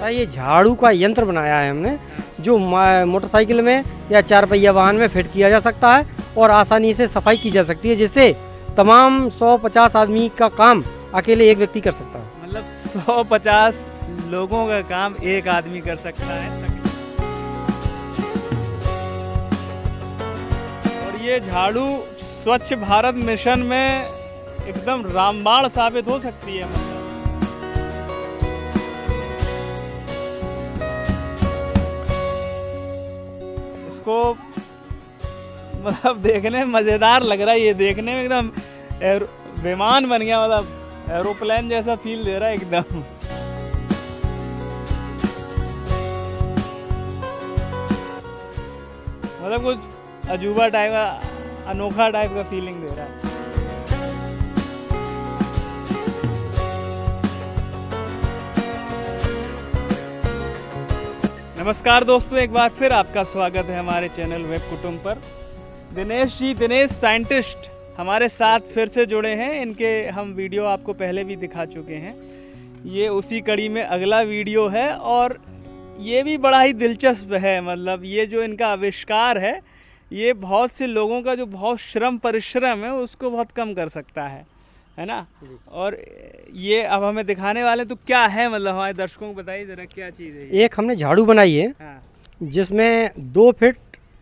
है, ये झाड़ू का यंत्र बनाया है हमने, जो मोटरसाइकिल में या 4 पहिया वाहन में फिट किया जा सकता है और आसानी से सफाई की जा सकती है, जिससे तमाम 150 आदमी का काम अकेले एक व्यक्ति कर सकता है। मतलब 150 लोगों का काम एक आदमी कर सकता है। और ये झाड़ू स्वच्छ भारत मिशन में एकदम रामबाण साबित हो सकती है। मतलब इसको मतलब देखने में मज़ेदार लग रहा है, ये देखने में एकदम विमान बन गया, मतलब एरोप्लेन जैसा फील दे रहा है एकदम। मतलब कुछ अजूबा टाइप का, अनोखा टाइप का फीलिंग दे रहा है। नमस्कार दोस्तों, एक बार फिर आपका स्वागत है हमारे चैनल वेब कुटुंब पर। दिनेश साइंटिस्ट हमारे साथ फिर से जुड़े हैं। इनके हम वीडियो आपको पहले भी दिखा चुके हैं, ये उसी कड़ी में अगला वीडियो है और ये भी बड़ा ही दिलचस्प है। मतलब ये जो इनका आविष्कार है, ये बहुत से लोगों का जो बहुत श्रम परिश्रम है उसको बहुत कम कर सकता है ना। और ये अब हमें दिखाने वाले तो क्या है, मतलब हमारे दर्शकों को बताइए जरा क्या चीज़ है ये। एक हमने झाड़ू बनाई है, हाँ, जिसमें 2 फीट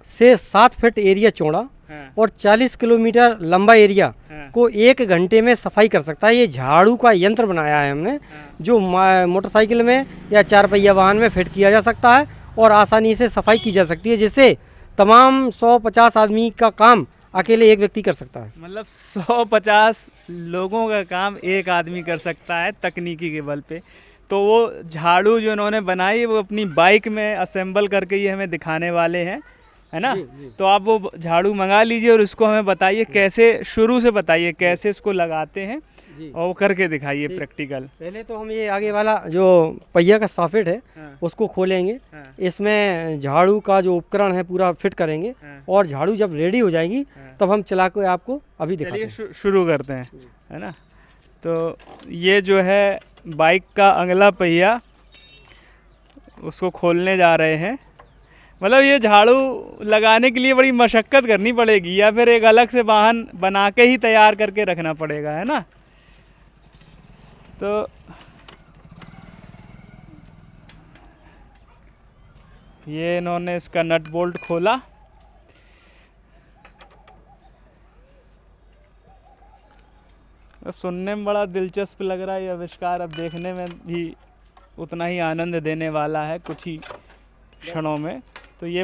से 7 फीट एरिया चौड़ा हाँ, और 40 किलोमीटर लंबा एरिया हाँ, को 1 घंटे में सफाई कर सकता है। ये झाड़ू का यंत्र बनाया है हमने, हाँ। जो मोटरसाइकिल में या 4 पहिया वाहन में फिट किया जा सकता है और आसानी से सफाई की जा सकती है, जिससे तमाम 150 आदमी का काम अकेले एक व्यक्ति कर सकता है। मतलब 150 लोगों का काम एक आदमी कर सकता है तकनीकी के बल पे। तो वो झाड़ू जो इन्होंने बनाई वो अपनी बाइक में असेंबल करके ये हमें दिखाने वाले हैं, है ना। तो आप वो झाड़ू मंगा लीजिए और इसको हमें बताइए कैसे, शुरू से बताइए कैसे इसको लगाते हैं और वो करके दिखाइए प्रैक्टिकल। पहले तो हम ये आगे वाला जो पहिया का सॉकेट है, हाँ, उसको खोलेंगे। हाँ, इसमें झाड़ू का जो उपकरण है पूरा फिट करेंगे हाँ, और झाड़ू जब रेडी हो जाएगी हाँ। तब हम चला के आपको अभी दिखाते चलिए हैं। शुरू करते हैं, है ना। तो ये जो है बाइक का अगला पहिया, उसको खोलने जा रहे हैं। मतलब ये झाड़ू लगाने के लिए बड़ी मशक्क़त करनी पड़ेगी या फिर एक अलग से वाहन बना के ही तैयार करके रखना पड़ेगा, है ना। तो ये इन्होंने इसका नट बोल्ट खोला। सुनने में बड़ा दिलचस्प लग रहा है ये आविष्कार, अब देखने में भी उतना ही आनंद देने वाला है कुछ ही क्षणों में। तो ये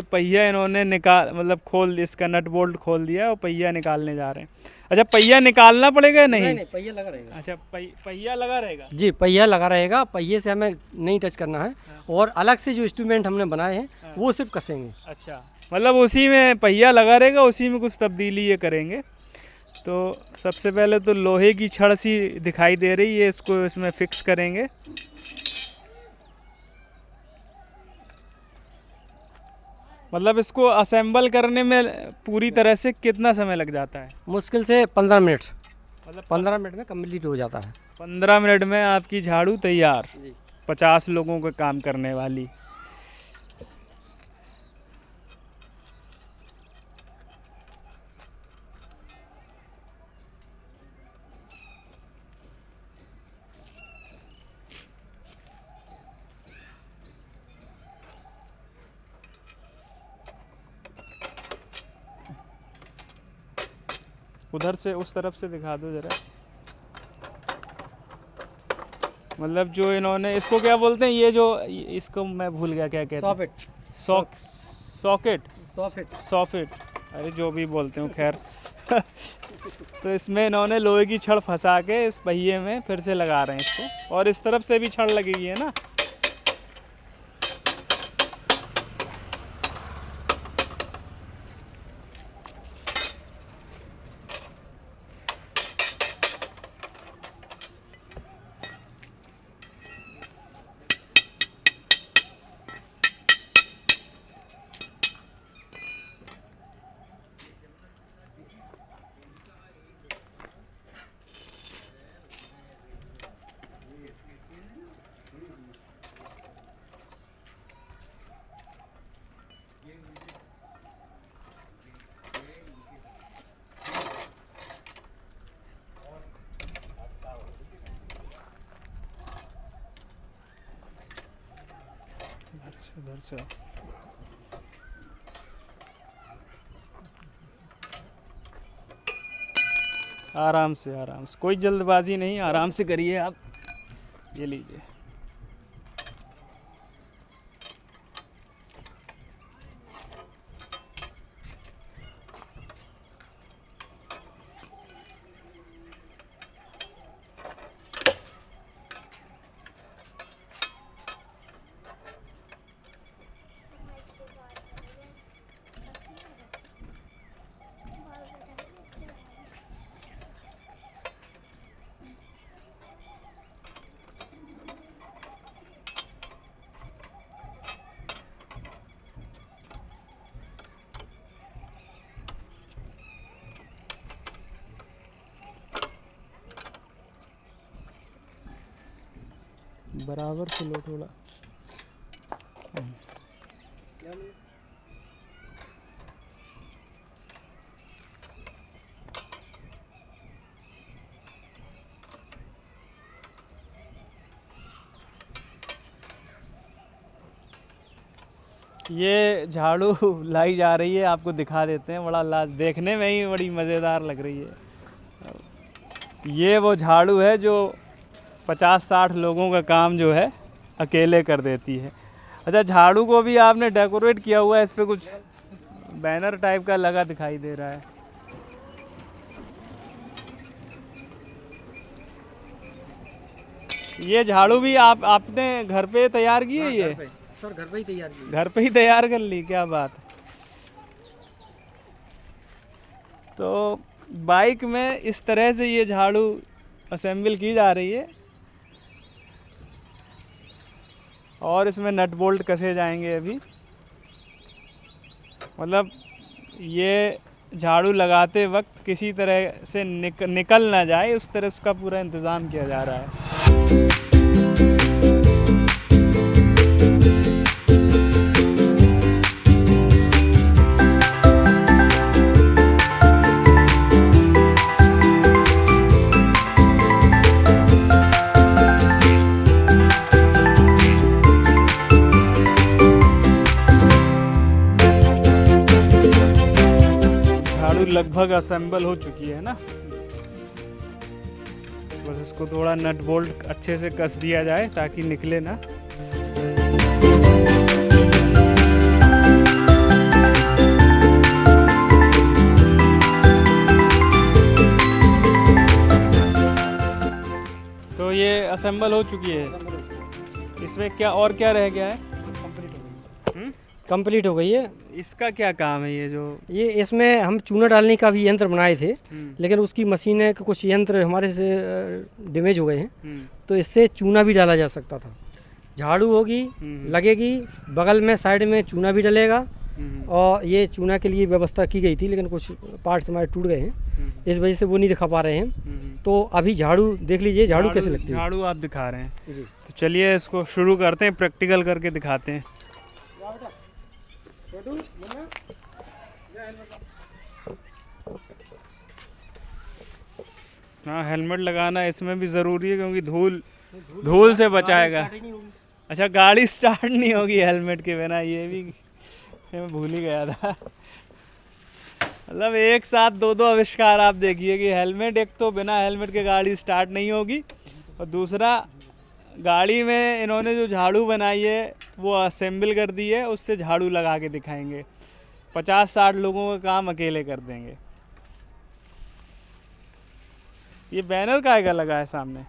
पहिया इन्होंने मतलब इसका नट बोल्ट खोल दिया और पहिया निकालने जा रहे हैं। अच्छा, पहिया निकालना पड़ेगा या नहीं? नहीं, पहिया लगा रहेगा। अच्छा, पहिया लगा रहेगा। जी, पहिया लगा रहेगा। पहिए से हमें नहीं टच करना है। हाँ। और अलग से जो इंस्ट्रूमेंट हमने बनाए हैं, हाँ। वो सिर्फ कसेंगे। अच्छा, मतलब उसी में पहिया लगा रहेगा, उसी में कुछ तब्दीली ये करेंगे। तो सबसे पहले तो लोहे की छड़ सी दिखाई दे रही है, इसको इसमें फिक्स करेंगे। मतलब इसको असेंबल करने में पूरी तरह से कितना समय लग जाता है? मुश्किल से 15 मिनट, मतलब 15 मिनट में कंप्लीट हो जाता है। 15 मिनट में आपकी झाड़ू तैयार, जी। 50 लोगों का काम करने वाली। उधर से उस तरफ से दिखा दो जरा। मतलब जो इन्होंने इसको क्या बोलते हैं, ये जो इसको मैं भूल गया क्या कहते हैं। सॉकेट, सॉकेट, अरे जो भी बोलते हो खैर। तो इसमें इन्होंने लोहे की छड़ फंसा के इस पहिए में फिर से लगा रहे हैं इसको, और इस तरफ से भी छड़ लगेगी, है ना। इधर से आराम से कोई जल्दबाजी नहीं, आराम से करिए आप। ये लीजिए। बराबर से लो थोड़ा। ये झाड़ू लाई जा रही है, आपको दिखा देते हैं। बड़ा लाज, देखने में ही बड़ी मज़ेदार लग रही है। ये वो झाड़ू है जो 50-60 लोगों का काम जो है अकेले कर देती है। अच्छा, झाड़ू को भी आपने डेकोरेट किया हुआ है, इस पे कुछ बैनर टाइप का लगा दिखाई दे रहा है। ये झाड़ू भी आपने घर पे तैयार की है? ये सर घर पे ही तैयार की। घर पे ही तैयार कर ली, क्या बात है। तो बाइक में इस तरह से ये झाड़ू असेंबल की जा रही है और इसमें नट बोल्ट कसे जाएंगे अभी। मतलब ये झाड़ू लगाते वक्त किसी तरह से निकल ना जाए, उस तरह उसका पूरा इंतज़ाम किया जा रहा है। लगभग असेंबल हो चुकी है ना, बस इसको थोड़ा नट बोल्ट अच्छे से कस दिया जाए ताकि निकले ना। तो ये असेंबल हो चुकी है। इसमें क्या और क्या रह गया है? कंप्लीट हो गई है। इसका क्या काम है? ये इसमें हम चूना डालने का भी यंत्र बनाए थे, लेकिन उसकी मशीनें के कुछ यंत्र हमारे से डैमेज हो गए हैं, तो इससे चूना भी डाला जा सकता था। झाड़ू होगी, लगेगी, बगल में साइड में चूना भी डलेगा, और ये चूना के लिए व्यवस्था की गई थी, लेकिन कुछ पार्ट्स हमारे टूट गए हैं, इस वजह से वो नहीं दिखा पा रहे हैं। तो अभी झाड़ू देख लीजिए, झाड़ू कैसे लगती है। झाड़ू आप दिखा रहे हैं जी। तो चलिए इसको शुरू करते हैं, प्रैक्टिकल करके दिखाते हैं। हाँ, हेलमेट लगाना इसमें भी ज़रूरी है क्योंकि धूल से बचाएगा। अच्छा, गाड़ी स्टार्ट नहीं होगी हेलमेट के बिना, ये भी मैं भूल ही गया था। मतलब एक साथ दो आविष्कार आप देखिए कि हेलमेट, एक तो बिना हेलमेट के गाड़ी स्टार्ट नहीं होगी, और दूसरा गाड़ी में इन्होंने जो झाड़ू बनाई है वो असेंबल कर दी है, उससे झाड़ू लगा के दिखाएंगे। 50-60 लोगों का काम अकेले कर देंगे। ये बैनर काहे लगा है सामने?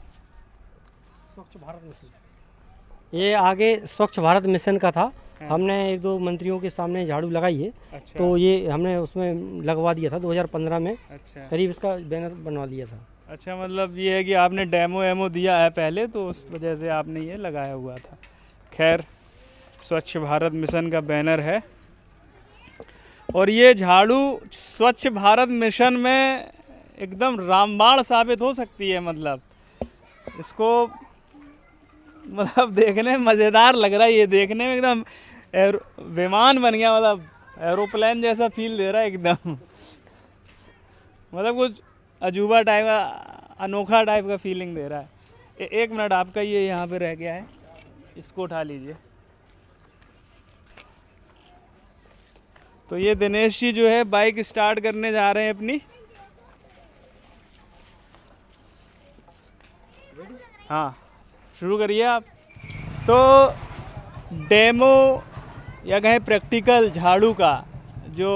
स्वच्छ भारत मिशन। ये आगे स्वच्छ भारत मिशन का था। हमने 1-2 मंत्रियों के सामने झाड़ू लगाई है। अच्छा। तो ये हमने उसमें लगवा दिया था 2015 में। अच्छा। करीब इसका बैनर बनवा दिया था। अच्छा, मतलब ये है कि आपने डेमो दिया है पहले, तो उस वजह से आपने ये लगाया हुआ था। खैर, स्वच्छ भारत मिशन का बैनर है, और ये झाड़ू स्वच्छ भारत मिशन में एकदम रामबाण साबित हो सकती है। मतलब इसको देखने में मज़ेदार लग रहा है। ये देखने में एकदम विमान बन गया, मतलब एरोप्लेन जैसा फील दे रहा है एकदम। मतलब कुछ अजूबा टाइप का, अनोखा टाइप का फीलिंग दे रहा है। एक मिनट, आपका ये यहाँ पे रह गया है, इसको उठा लीजिए। तो ये दिनेश जी जो है बाइक स्टार्ट करने जा रहे हैं अपनी। हाँ शुरू करिए आप। तो डेमो या कहें प्रैक्टिकल झाड़ू का जो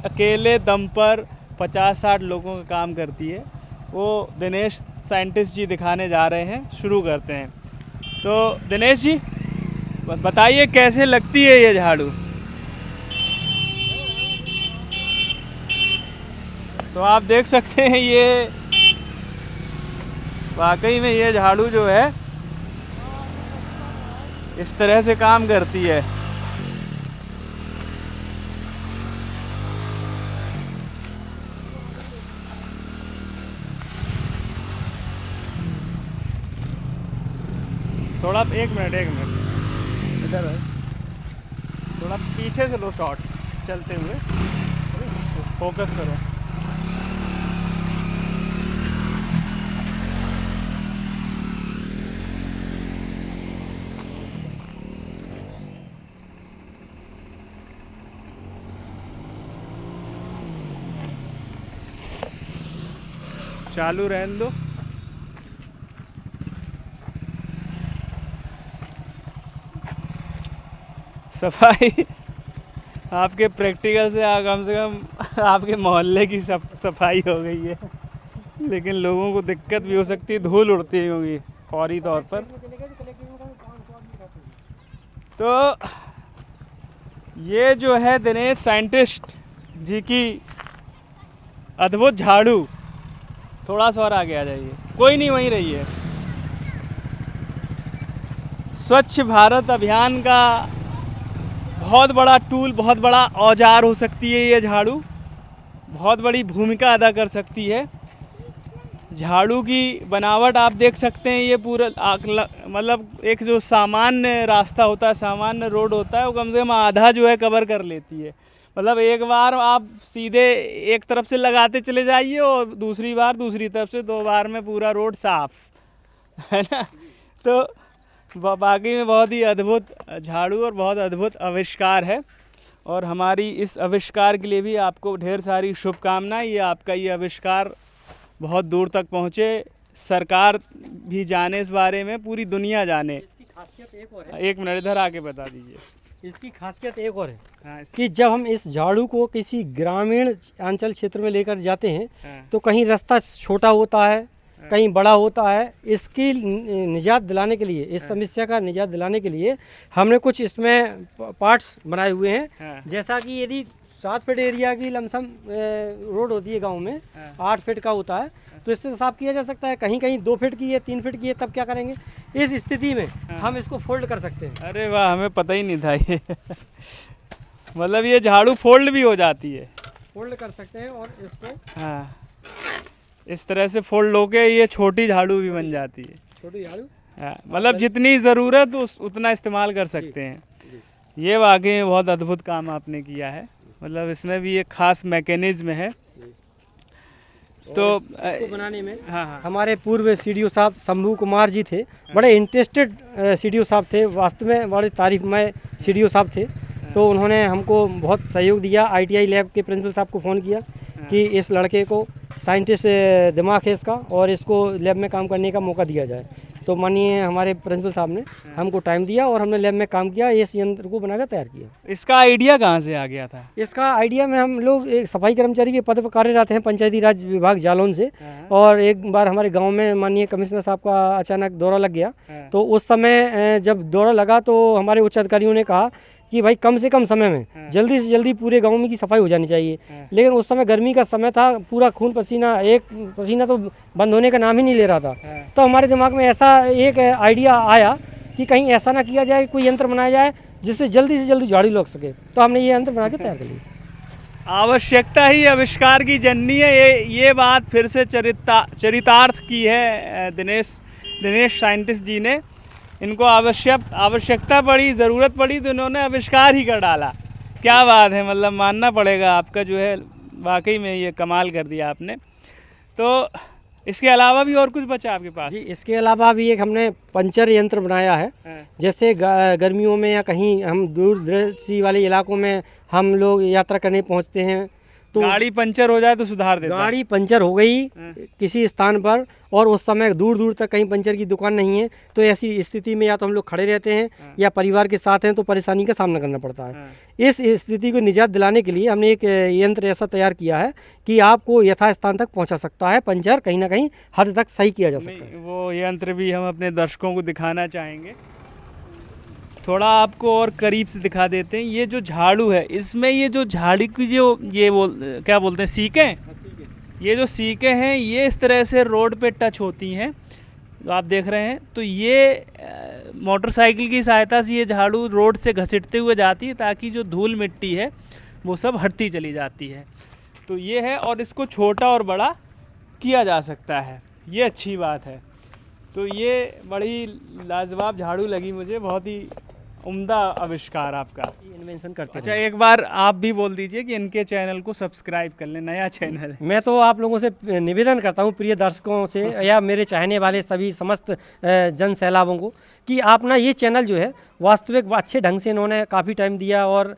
अकेले दम पर 50-60 लोगों का काम करती है, वो दिनेश साइंटिस्ट जी दिखाने जा रहे हैं। शुरू करते हैं। तो दिनेश जी बताइए कैसे लगती है ये झाड़ू। तो आप देख सकते हैं ये वाकई में ये झाड़ू जो है इस तरह से काम करती है। थोड़ा एक मिनट इधर है, थोड़ा पीछे से लो शॉट चलते हुए, फोकस करो। चालू रहने दो। सफाई आपके प्रैक्टिकल से कम आपके मोहल्ले की सफाई हो गई है, लेकिन लोगों को दिक्कत भी हो सकती है, धूल उड़ती होगी फौरी तौर पर। तो ये जो है दिनेश साइंटिस्ट जी की अद्भुत झाड़ू। थोड़ा सा और आगे आ जाइए, कोई नहीं वहीं रहिए। स्वच्छ भारत अभियान का बहुत बड़ा टूल, बहुत बड़ा औजार हो सकती है ये झाड़ू, बहुत बड़ी भूमिका अदा कर सकती है। झाड़ू की बनावट आप देख सकते हैं, ये पूरा मतलब एक जो सामान्य रास्ता होता है, सामान्य रोड होता है, वो कम से कम आधा जो है कवर कर लेती है। मतलब एक बार आप सीधे एक तरफ से लगाते चले जाइए और दूसरी बार दूसरी तरफ से, 2 बार में पूरा रोड साफ, है ना। तो बाकी में बहुत ही अद्भुत झाड़ू और बहुत अद्भुत आविष्कार है, और हमारी इस आविष्कार के लिए भी आपको ढेर सारी शुभकामनाएं। ये आपका ये आविष्कार बहुत दूर तक पहुँचे, सरकार भी जाने इस बारे में, पूरी दुनिया जाने। इसकी खासियत एक और है। एक मिनट इधर आके बता दीजिए। इसकी खासियत एक और है, हाँ, कि जब हम इस झाड़ू को किसी ग्रामीण अंचल क्षेत्र में लेकर जाते हैं, हाँ, तो कहीं रास्ता छोटा होता है, कहीं बड़ा होता है। इसकी निजात दिलाने के लिए, इस समस्या का निजात दिलाने के लिए हमने कुछ इसमें पार्ट्स बनाए हुए हैं। हाँ, जैसा कि यदि 7 फीट एरिया की लमसम रोड होती है गांव में, हाँ, 8 फीट का होता है, तो इससे साफ किया जा सकता है। कहीं कहीं 2 फीट की है, 3 फीट की है, तब क्या करेंगे? इस स्थिति में हम इसको फोल्ड कर सकते हैं। अरे वाह, हमें पता ही नहीं था ये। मतलब ये झाड़ू फोल्ड भी हो जाती है। फोल्ड कर सकते हैं और इसको, हाँ, इस तरह से फोल्ड होके ये छोटी झाड़ू भी बन जाती है। छोटी झाड़ू, हाँ, मतलब जितनी ज़रूरत उतना इस्तेमाल कर सकते हैं। ये वाकई में बहुत अद्भुत काम आपने किया है। मतलब इसमें भी एक खास मैकेनिज्म है। तो इसको बनाने में हाँ, हमारे पूर्व सीडीओ साहब शंभू कुमार जी थे, बड़े इंटरेस्टेड सीडीओ साहब थे, वास्तव में बड़े तारीफमय सीडीओ साहब थे। तो उन्होंने हमको बहुत सहयोग दिया। आईटीआई लैब के प्रिंसिपल साहब को फ़ोन किया कि इस लड़के को, साइंटिस्ट दिमाग है इसका, और इसको लैब में काम करने का मौका दिया जाए। तो माननीय हमारे प्रिंसिपल साहब ने हमको टाइम दिया और हमने लैब में काम किया, इस यंत्र को बनाकर तैयार किया। इसका आइडिया कहाँ से आ गया था? इसका आइडिया में हम लोग एक सफाई कर्मचारी के पद पर कार्यरत हैं पंचायती राज विभाग जालौन से, और एक बार हमारे गांव में माननीय कमिश्नर साहब का अचानक दौरा लग गया। तो उस समय जब दौरा लगा तो हमारे उच्च अधिकारियों ने कहा कि भाई कम से कम समय में जल्दी से जल्दी पूरे गांव में की सफाई हो जानी चाहिए। लेकिन उस समय गर्मी का समय था, पूरा खून पसीना, एक पसीना तो बंद होने का नाम ही नहीं ले रहा था। तो हमारे दिमाग में ऐसा एक आइडिया आया कि कहीं ऐसा ना किया जाए, कोई यंत्र बनाया जाए जिससे जल्दी से जल्दी झाड़ू लग सके। तो हमने ये यंत्र बना के तैयार कर लिया। आवश्यकता ही आविष्कार की जननी है। ये बात फिर से चरितार्थ की है दिनेश साइंटिस्ट जी ने। इनको आवश्यकता पड़ी, ज़रूरत पड़ी, तो इन्होंने आविष्कार ही कर डाला। क्या बात है, मतलब मानना पड़ेगा आपका जो है, वाकई में ये कमाल कर दिया आपने। तो इसके अलावा भी और कुछ बचा आपके पास? जी, इसके अलावा भी एक हमने पंचर यंत्र बनाया है। जैसे गर्मियों में या कहीं हम दूरदर्शी वाले इलाकों में हम लोग यात्रा करने पहुंचते हैं तो गाड़ी पंचर हो जाए तो सुधार देता है। गाड़ी पंचर हो गई किसी स्थान पर और उस समय दूर दूर तक कहीं पंचर की दुकान नहीं है, तो ऐसी स्थिति में या तो हम लोग खड़े रहते हैं या परिवार के साथ हैं तो परेशानी का सामना करना पड़ता है। इस स्थिति को निजात दिलाने के लिए हमने एक यंत्र ऐसा तैयार किया है कि आपको यथास्थान तक पहुंचा सकता है, पंचर कहीं ना कहीं हद तक सही किया जा सकता है। वो यंत्र भी हम अपने दर्शकों को दिखाना चाहेंगे, थोड़ा आपको और करीब से दिखा देते हैं। ये जो झाड़ू है, इसमें ये जो झाड़ी की जो क्या बोलते हैं, सीकें, ये जो सीकें हैं ये इस तरह से रोड पे टच होती हैं, जो आप देख रहे हैं। तो ये मोटरसाइकिल की सहायता से ये झाड़ू रोड से घसीटते हुए जाती है ताकि जो धूल मिट्टी है वो सब हटती चली जाती है। तो ये है, और इसको छोटा और बड़ा किया जा सकता है, ये अच्छी बात है। तो ये बड़ी लाजवाब झाड़ू लगी मुझे, बहुत ही उम्दा आविष्कार आपका, इन्वेंशन करते अच्छा, एक बार आप भी बोल दीजिए कि इनके चैनल को सब्सक्राइब कर लें, नया चैनल है। मैं तो आप लोगों से निवेदन करता हूं, प्रिय दर्शकों से या मेरे चाहने वाले सभी समस्त जन सैलाबों को, कि आप ना ये चैनल जो है वास्तविक अच्छे ढंग से इन्होंने काफ़ी टाइम दिया और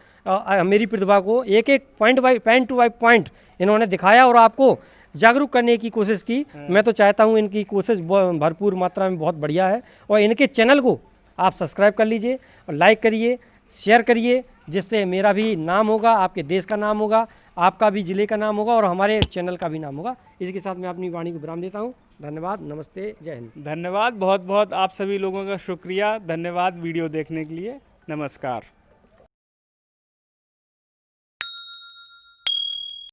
मेरी प्रतिभा को एक एक पॉइंट टू पॉइंट इन्होंने दिखाया और आपको जागरूक करने की कोशिश की। मैं तो चाहता हूं इनकी कोशिश भरपूर मात्रा में बहुत बढ़िया है और इनके चैनल को आप सब्सक्राइब कर लीजिए और लाइक करिए, शेयर करिए, जिससे मेरा भी नाम होगा, आपके देश का नाम होगा, आपका भी ज़िले का नाम होगा और हमारे चैनल का भी नाम होगा। इसके साथ मैं अपनी वाणी को विराम देता हूँ। धन्यवाद, नमस्ते, जय हिंद। धन्यवाद, बहुत बहुत आप सभी लोगों का शुक्रिया, धन्यवाद वीडियो देखने के लिए, नमस्कार।